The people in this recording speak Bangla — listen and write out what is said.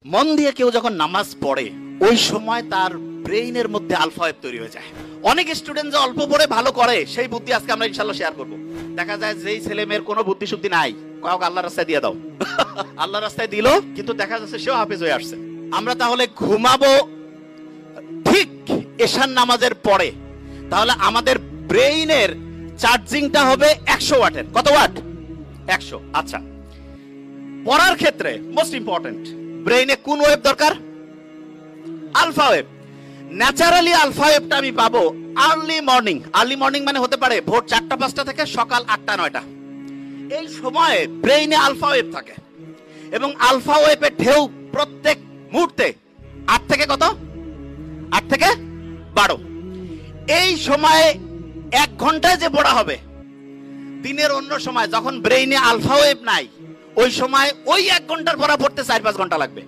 মন দিয়ে কেউ যখন নামাজ পড়ে ওই সময় তার ব্রেইনের মধ্যে আলফা ওয়েভ তৈরি হয়ে যায়। অনেক স্টুডেন্ট যে অল্প পড়ে ভালো করে সেই বুদ্ধি আজকে আমরা ইনশাআল্লাহ শেয়ার করব। দেখা যায় যেই ছেলে মেয়ের কোনো বুদ্ধি শুদ্ধি নাই, কয়েক আল্লাহর রাস্তায় দিয়ে দাও। আল্লাহর রাস্তায় দিল, কিন্তু দেখা যাচ্ছে সেও হাফেজ হয়ে আসছে। আমরা তাহলে ঘুমাবো ঠিক এশার নামাজের পরে, তাহলে আমাদের ব্রেইনের চার্জিংটা হবে 100 ওয়াটের। কত ওয়াট? 100। আচ্ছা, পড়ার ক্ষেত্রে মোস্ট ইম্পর্টেন্ট ব্রেইনে কোন ওয়েভ দরকার? Alpha wave. ন্যাচারালি আলফা ওয়েভটা আমি পাবো আর্লি মর্নিং। আর্লি মর্নিং মানে হতে পারে ভোর 4টা-5টা থেকে সকাল 8টা-9টা। এই সময়ে ব্রেইনে আলফা ওয়েভ থাকে এবং আলফা ওয়েভের ঢেউ প্রত্যেক মুহূর্তে 8 থেকে কত? 8 থেকে 12। এই সময়ে 1 ঘন্টায় যে পড়া হবে, দিনের অন্য সময় যখন ব্রেইনে আলফা ওয়েভ নাই, ওই সময় ওই 1 ঘন্টার পড়া পড়তে 4-5 ঘন্টা লাগবে।